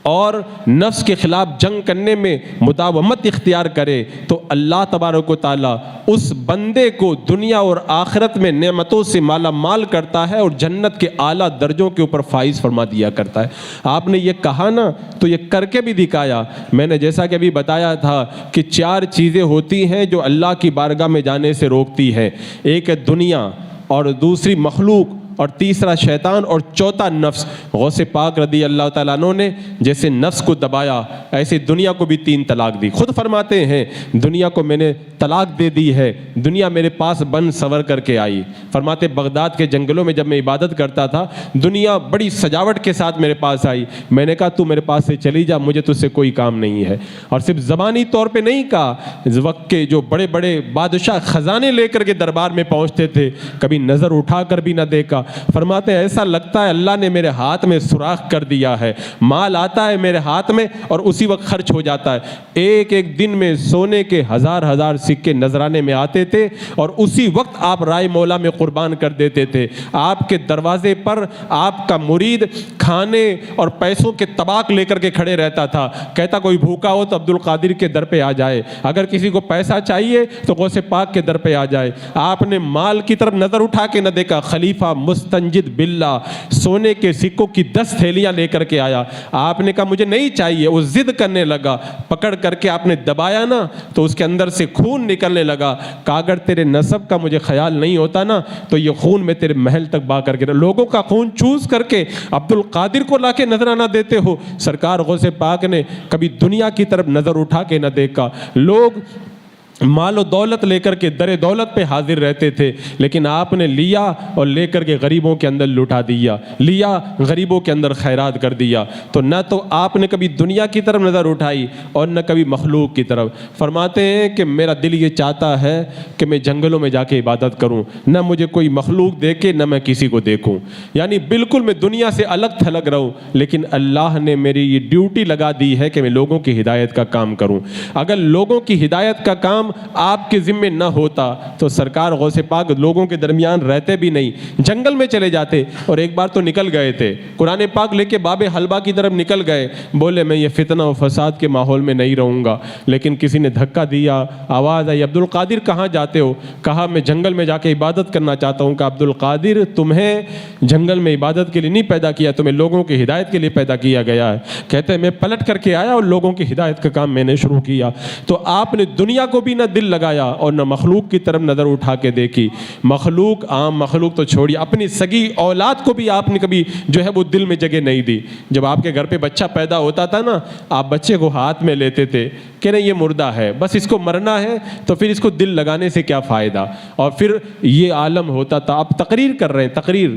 اور نفس کے خلاف جنگ کرنے میں مداومت اختیار کرے تو اللہ تبارک و تعالیٰ اس بندے کو دنیا اور آخرت میں نعمتوں سے مالا مال کرتا ہے اور جنت کے اعلیٰ درجوں کے اوپر فائز فرما دیا کرتا ہے۔ آپ نے یہ کہا نا تو یہ کر کے بھی دکھایا۔ میں نے جیسا کہ ابھی بتایا تھا کہ 4 چیزیں ہوتی ہیں جو اللہ کی بارگاہ میں جانے سے روکتی ہے، ایک ہے دنیا اور دوسری مخلوق اور تیسرا شیطان اور چوتھا نفس۔ غوث پاک رضی اللہ تعالیٰ عنہ نے جیسے نفس کو دبایا ایسے دنیا کو بھی 3 طلاق دی۔ خود فرماتے ہیں دنیا کو میں نے طلاق دے دی ہے، دنیا میرے پاس بن سور کر کے آئی۔ فرماتے بغداد کے جنگلوں میں جب میں عبادت کرتا تھا دنیا بڑی سجاوٹ کے ساتھ میرے پاس آئی، میں نے کہا تو میرے پاس سے چلی جا، مجھے تجھ سے کوئی کام نہیں ہے۔ اور صرف زبانی طور پہ نہیں کہا، اس وقت کے جو بڑے بڑے بادشاہ خزانے لے کر کے دربار میں پہنچتے تھے کبھی نظر اٹھا کر بھی نہ دیکھا۔ فرماتے ہیں ایسا لگتا ہے اللہ نے میرے ہاتھ میں سوراخ کر دیا ہے، مال آتا ہے میرے ہاتھ میں اور اسی وقت خرچ ہو جاتا ہے۔ ایک ایک دن میں سونے کے 1000 سکے نذرانے میں آتے تھے اور اسی وقت آپ رائے مولا میں قربان کر دیتے تھے۔ آپ کے دروازے پر آپ کا مرید کھانے اور پیسوں کے طباق لے کر کے کھڑے رہتا تھا، کہتا کوئی بھوکا ہو تو عبد القادر کے در پہ آ جائے، اگر کسی کو پیسہ چاہیے تو غوث پاک کے در پہ آ جائے۔ آپ نے مال کی طرف نظر اٹھا کے نہ دیکھا، خلیفہ مستنجد باللہ سونے کے سکوں کی 10 تھیلیاں لے کر کے آیا۔ آپ نے کہا مجھے نہیں چاہیے، وہ ضد کرنے لگا، پکڑ کر کے آپ نے دبایا نا تو اس کے اندر سے خون نکلنے لگا، کہا اگر تیرے نسب کا مجھے خیال نہیں ہوتا نا تو یہ خون میں تیرے محل تک بہا کر کے لوگوں کا خون چوس کر کے عبد القادر کو لا کے نذرانہ دیتے ہو۔ سرکار غوث پاک نے کبھی دنیا کی طرف نظر اٹھا کے نہ دیکھا۔ لوگ مال و دولت لے کر کے در دولت پہ حاضر رہتے تھے، لیکن آپ نے لیا اور لے کر کے غریبوں کے اندر لٹا دیا، لیا غریبوں کے اندر خیرات کر دیا۔ تو نہ تو آپ نے کبھی دنیا کی طرف نظر اٹھائی اور نہ کبھی مخلوق کی طرف۔ فرماتے ہیں کہ میرا دل یہ چاہتا ہے کہ میں جنگلوں میں جا کے عبادت کروں، نہ مجھے کوئی مخلوق دیکھے نہ میں کسی کو دیکھوں، یعنی بالکل میں دنیا سے الگ تھلگ رہوں، لیکن اللہ نے میری یہ ڈیوٹی لگا دی ہے کہ میں لوگوں کی ہدایت کا کام کروں۔ اگر لوگوں کی ہدایت کا کام آپ کے ذمے نہ ہوتا تو سرکار غوث پاک لوگوں کے درمیان رہتے بھی نہیں، جنگل میں چلے جاتے۔ اور ایک بار تو نکل گئے تھے، قرآن پاک لے کے باب حلبہ کی طرف نکل گئے، بولے میں یہ فتنہ و فساد کے ماحول میں نہیں رہوں گا، لیکن کسی نے دھکا دیا، آواز آئی عبد القادر کہاں جاتے ہو؟ کہا میں جنگل میں جا کے عبادت کرنا چاہتا ہوں۔ کہا عبد القادر تمہیں جنگل میں عبادت کے لیے نہیں پیدا کیا، تمہیں لوگوں کی ہدایت کے لیے پیدا کیا گیا ہے۔ کہتے ہیں میں پلٹ کر کے آیا اور لوگوں کی ہدایت کا کام میں نے شروع کیا۔ تو آپ نے دنیا کو بھی نہ دل لگایا اور نہ مخلوق کی طرف نظر اٹھا کے دیکھی۔ مخلوق، عام مخلوق تو چھوڑی، اپنی سگی اولاد کو بھی آپ نے کبھی جو ہے وہ دل میں جگہ نہیں دی۔ جب آپ کے گھر پہ بچہ پیدا ہوتا تھا نا، آپ بچے کو ہاتھ میں لیتے تھے کہ نہیں یہ مردہ ہے، بس اس کو مرنا ہے، تو پھر اس کو دل لگانے سے کیا فائدہ؟ اور پھر یہ عالم ہوتا تھا۔ آپ تقریر کر رہے ہیں، تقریر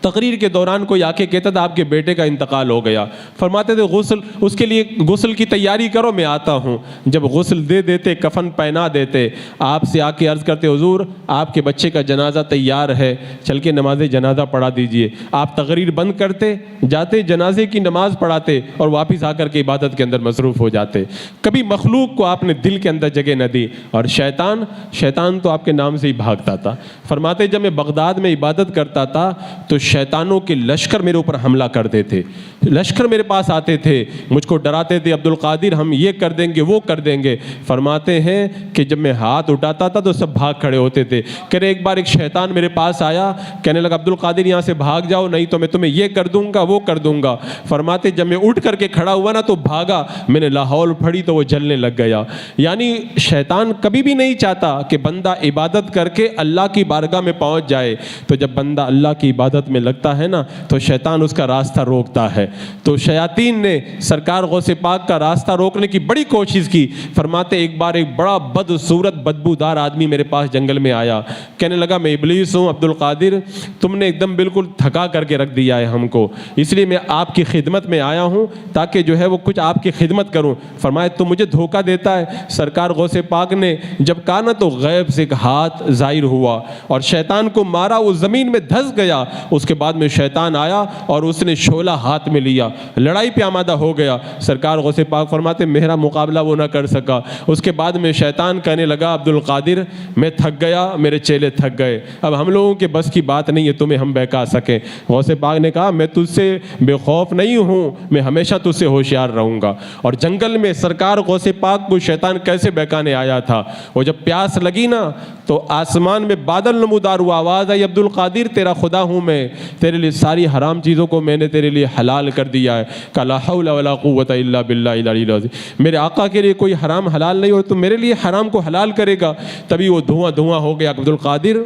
تقریر کے دوران کوئی آ کے کہتا تھا آپ کے بیٹے کا انتقال ہو گیا، فرماتے تھے غسل، اس کے لیے غسل کی تیاری کرو، میں آتا ہوں۔ جب غسل دے دیتے، کفن پہنا دیتے، آپ سے آ کے عرض کرتے حضور آپ کے بچے کا جنازہ تیار ہے، چل کے نماز جنازہ پڑھا دیجئے۔ آپ تقریر بند کرتے، جاتے جنازے کی نماز پڑھاتے اور واپس آ کر کے عبادت کے اندر مصروف ہو جاتے۔ کبھی مخلوق کو آپ نے دل کے اندر جگہ نہ دی، اور شیطان تو آپ کے نام سے ہی بھاگتا تھا۔ فرماتے جب میں بغداد میں عبادت کرتا تھا تو شیطانوں کے لشکر میرے اوپر حملہ کرتے تھے، لشکر میرے پاس آتے تھے، مجھ کو ڈراتے تھے عبد القادر ہم یہ کر دیں گے وہ کر دیں گے۔ فرماتے ہیں کہ جب میں ہاتھ اٹھاتا تھا تو سب بھاگ کھڑے ہوتے تھے۔ کہہ رہے ایک بار ایک شیطان میرے پاس آیا، کہنے لگا عبد القادر یہاں سے بھاگ جاؤ نہیں تو میں تمہیں یہ کر دوں گا وہ کر دوں گا۔ فرماتے جب میں اٹھ کر کے کھڑا ہوا نا تو بھاگا، میں نے لاہور پھڑی تو وہ جلنے لگ گیا۔ یعنی شیطان کبھی بھی نہیں چاہتا کہ بندہ عبادت کر کے اللہ کی بارگاہ میں پہنچ جائے، تو جب بندہ اللہ کی عبادت میں لگتا ہے نا تو شیطان اس کا راستہ روکتا ہے۔ تو شیاطین نے سرکار غوث پاک کا راستہ روکنے کی بڑی کوشش کی۔ فرماتے ایک بار ایک بڑا بدصورت بدبودار آدمی میرے پاس جنگل میں آیا، کہنے لگا میں ابلیس ہوں عبد القادر، تم نے ایک دم بالکل تھکا کر کے رکھ دیا ہے ہم کو، اس لیے میں آپ کی خدمت میں آیا ہوں تاکہ جو ہے وہ کچھ آپ کی خدمت کروں۔ فرمایا تو مجھے دھوکہ دیتا ہے۔ سرکار غوث پاک نے جب کہا نا تو غیب سے ایک ہاتھ ظاہر ہوا اور شیطان کو مارا، وہ زمین میں دھس گیا۔ اس کے بعد میں شیطان آیا اور اس نے شعلہ ہاتھ میں لیا، لڑائی پہ آمادہ ہو گیا۔ سرکار غوث پاک فرماتے میرا مقابلہ وہ نہ کر سکا۔ اس کے بعد میں شیطان کہنے لگا عبد القادر میں تھک گیا، میرے چیلے تھک گئے، اب ہم لوگوں کے بس کی بات نہیں ہے تمہیں ہم بہکا سکیں۔ غوث پاک نے کہا میں تجھ سے بے خوف نہیں ہوں، میں ہمیشہ تجھ سے ہوشیار رہوں گا۔ اور جنگل میں سرکار غوث پاک کو شیطان کیسے بہکانے آیا تھا، وہ جب پیاس لگی نا تو آسمان میں بادل نمودار ہوا، آواز آئی عبد القادر تیرا خدا ہوں میں، تیرے لیے ساری حرام چیزوں کو میں نے تیرے لیے حلال کر دیا ہے۔ کہ لا حول ولا قوت الا باللہ العلی العظیم، میرے آقا کے لیے کوئی حرام حلال نہیں ہو تو میرے لیے حرام کو حلال کرے گا۔ تبھی وہ دھواں ہو گیا، عبد القادر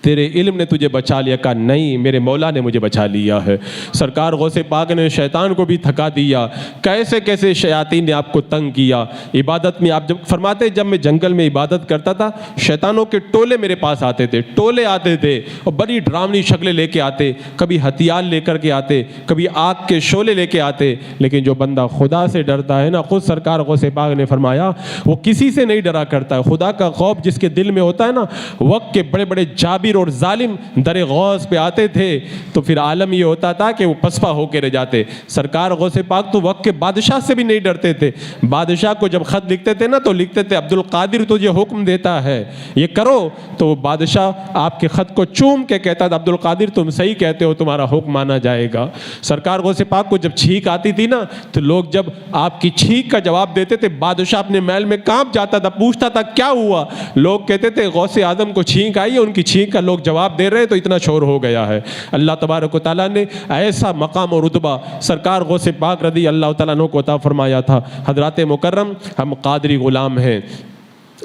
تیرے علم نے تجھے بچا لیا۔ کہا نہیں میرے مولا نے مجھے بچا لیا ہے۔ سرکار غوث پاک نے شیطان کو بھی تھکا دیا، کیسے کیسے شیاطین نے آپ کو تنگ کیا عبادت میں۔ آپ جب فرماتے جب میں جنگل میں عبادت کرتا تھا شیطانوں کے ٹولے میرے پاس آتے تھے، ٹولے آتے تھے اور بڑی ڈراؤنی شکلیں لے کے آتے، کبھی ہتھیار لے کر کے آتے، کبھی آگ کے شعلے لے کے آتے۔ لیکن جو بندہ خدا سے ڈرتا ہے نا، خود سرکار غوث پاک نے فرمایا وہ کسی سے نہیں ڈرا کرتا ہے۔ خدا کا خوف جس کے دل میں ہوتا ہے نا، وقت کے بڑے بڑے اور ظالم در غوث پہ آتے تھے تو پھر عالم یہ ہوتا تھا کہ وہ پسپا ہو کے رہ جاتے۔ سرکار غوث پاک تو وقت کے بادشاہ سے بھی نہیں ڈرتے تھے۔ بادشاہ کو جب خط لکھتے تھے نا تو لکھتے تھے عبد القادر تجھے حکم دیتا ہے یہ کرو، تو بادشاہ آپ کے خط کو چوم کے کہتا تھا عبد القادر تم صحیح کہتے ہو، تمہارا حکم مانا جائے گا۔ سرکار غوث پاک کو جب چھینک آتی تھی نا تو لوگ جب آپ کی چھینک کا جواب دیتے تھے بادشاہ اپنے محل میں کانپ جاتا تھا، پوچھتا تھا کیا ہوا؟ لوگ کہتے تھے غوث اعظم کو چھینک آئی ہے، ان کی چھینک کا لوگ جواب دے رہے تو اتنا شور ہو گیا ہے۔ اللہ تبارک و تعالیٰ نے ایسا مقام و رتبہ سرکار غوث پاک رضی اللہ تعالیٰ عنہ کو عطا فرمایا تھا۔ حضرات مکرم ہم قادری غلام ہیں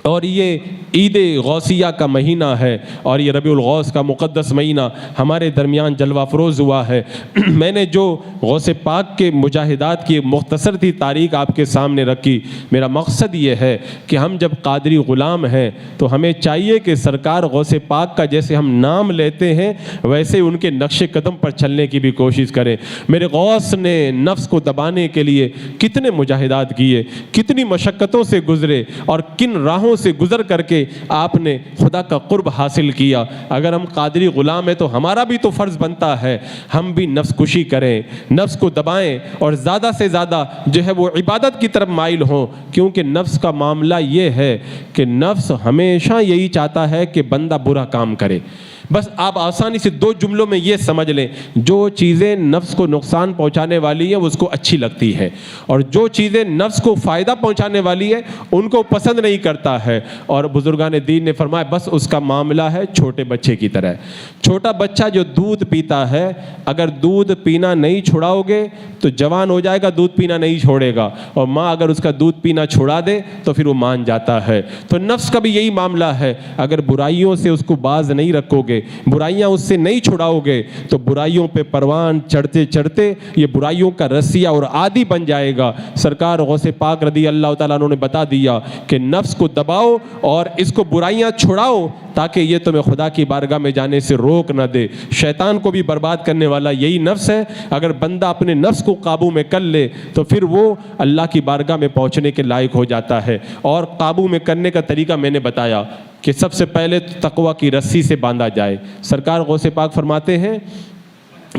اور یہ عید غوثیہ کا مہینہ ہے اور یہ ربیع الغوث کا مقدس مہینہ ہمارے درمیان جلوہ افروز ہوا ہے۔ میں نے جو غوث پاک کے مجاہدات کی مختصر تھی تاریخ آپ کے سامنے رکھی، میرا مقصد یہ ہے کہ ہم جب قادری غلام ہیں تو ہمیں چاہیے کہ سرکار غوث پاک کا جیسے ہم نام لیتے ہیں ویسے ان کے نقش قدم پر چلنے کی بھی کوشش کریں۔ میرے غوث نے نفس کو دبانے کے لیے کتنے مجاہدات کیے، کتنی مشقتوں سے گزرے اور کن راہوں سے گزر کر کے آپ نے خدا کا قرب حاصل کیا۔ اگر ہم قادری غلام ہیں تو ہمارا بھی تو فرض بنتا ہے ہم بھی نفس کشی کریں، نفس کو دبائیں اور زیادہ سے زیادہ جو ہے وہ عبادت کی طرف مائل ہوں، کیونکہ نفس کا معاملہ یہ ہے کہ نفس ہمیشہ یہی چاہتا ہے کہ بندہ برا کام کرے۔ بس آپ آسانی سے دو جملوں میں یہ سمجھ لیں، جو چیزیں نفس کو نقصان پہنچانے والی ہیں اس کو اچھی لگتی ہے اور جو چیزیں نفس کو فائدہ پہنچانے والی ہیں ان کو پسند نہیں کرتا ہے۔ اور بزرگان دین نے فرمایا بس اس کا معاملہ ہے چھوٹے بچے کی طرح۔ چھوٹا بچہ جو دودھ پیتا ہے اگر دودھ پینا نہیں چھڑاؤ گے تو جوان ہو جائے گا، دودھ پینا نہیں چھوڑے گا، اور ماں اگر اس کا دودھ پینا چھڑا دے تو پھر وہ مان جاتا ہے۔ تو نفس کا بھی یہی معاملہ ہے، اگر برائیوں سے اس کو باز نہیں رکھو گے گے, برائیاں اس سے نہیں چھڑاؤ گے, تو برائیوں پہ پروان چڑھتے چڑھتے یہ برائیوں کا رسیہ اور عادی بن جائے گا. سرکار غوث پاک رضی اللہ تعالیٰ عنہ نے بتا دیا کہ نفس کو دباؤ اور اس کو برائیاں چھڑاؤ تاکہ یہ تمہیں خدا کی بارگاہ میں جانے سے روک نہ دے. شیطان کو بھی برباد کرنے والا یہی نفس ہے. اگر بندہ اپنے نفس کو قابو میں کر لے تو پھر وہ اللہ کی بارگاہ میں پہنچنے کے لائق ہو جاتا ہے. اور قابو میں کرنے کا طریقہ میں نے بتایا کہ سب سے پہلے تقوی کی رسی سے باندھا جائے. سرکار غوث پاک فرماتے ہیں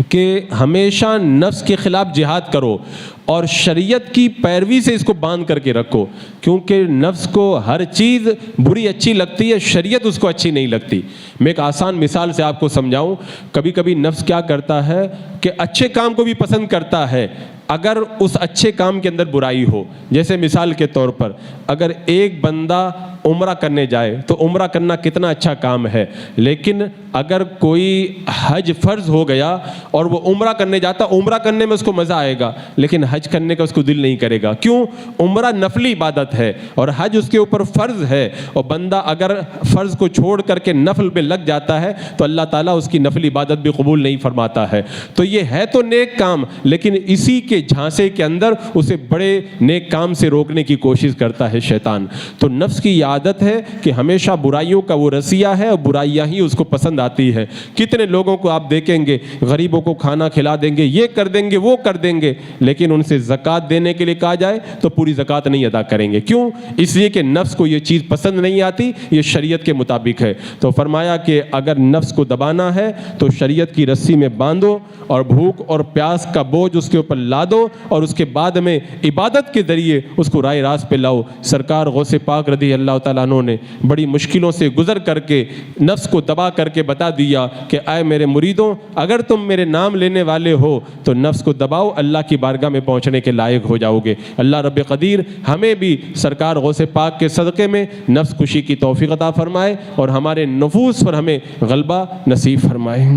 کہ ہمیشہ نفس کے خلاف جہاد کرو اور شریعت کی پیروی سے اس کو باندھ کر کے رکھو, کیونکہ نفس کو ہر چیز بری اچھی لگتی ہے, شریعت اس کو اچھی نہیں لگتی. میں ایک آسان مثال سے آپ کو سمجھاؤں. کبھی کبھی نفس کیا کرتا ہے کہ اچھے کام کو بھی پسند کرتا ہے اگر اس اچھے کام کے اندر برائی ہو. جیسے مثال کے طور پر اگر ایک بندہ عمرہ کرنے جائے تو عمرہ کرنا کتنا اچھا کام ہے, لیکن اگر کوئی حج فرض ہو گیا اور وہ عمرہ کرنے جاتا, عمرہ کرنے میں اس کو مزہ آئے گا لیکن حج کرنے کا اس کو دل نہیں کرے گا. کیوں؟ عمرہ نفلی عبادت ہے اور حج اس کے اوپر فرض ہے, اور بندہ اگر فرض کو چھوڑ کر کے نفل پہ لگ جاتا ہے تو اللہ تعالیٰ اس کی نفلی عبادت بھی قبول نہیں فرماتا ہے. تو یہ ہے تو نیک کام, لیکن اسی کے جھانسے کے اندر اسے بڑے نیک کام سے روکنے کی کوشش کرتا ہے شیطان. تو نفس کی یہ عادت ہے کہ ہمیشہ برائیوں کا وہ رسیہ ہے اور برائیاں ہی اس کو پسند آتی ہے. کتنے لوگوں کو آپ دیکھیں گے غریبوں کو کھانا کھلا دیں گے, یہ کر دیں گے, وہ کر دیں گے, لیکن ان سے زکوٰۃ دینے کے لیے کہا جائے تو پوری زکوٰۃ نہیں ادا کریں گے. کیوں؟ اس لیے کہ نفس کو یہ چیز پسند نہیں آتی, یہ شریعت کے مطابق ہے. تو فرمایا کہ اگر نفس کو دبانا ہے تو شریعت کی رسی میں باندھو اور بھوک اور پیاس کا بوجھ اس کے اوپر لا دو اور اس کے بعد میں عبادت کے ذریعے اس کو رائے راست پہ لاؤ. سرکار غوث پاک رضی اللہ تعالیٰ عنہ نے بڑی مشکلوں سے گزر کر کے نفس کو دبا کر کے بتا دیا کہ اے میرے مریدوں, اگر تم میرے نام لینے والے ہو تو نفس کو دباؤ, اللہ کی بارگاہ میں پہنچنے کے لائق ہو جاؤ گے. اللہ رب قدیر ہمیں بھی سرکار غوث پاک کے صدقے میں نفس کشی کی توفیق عطا فرمائے اور ہمارے نفوس پر ہمیں غلبہ نصیب فرمائے.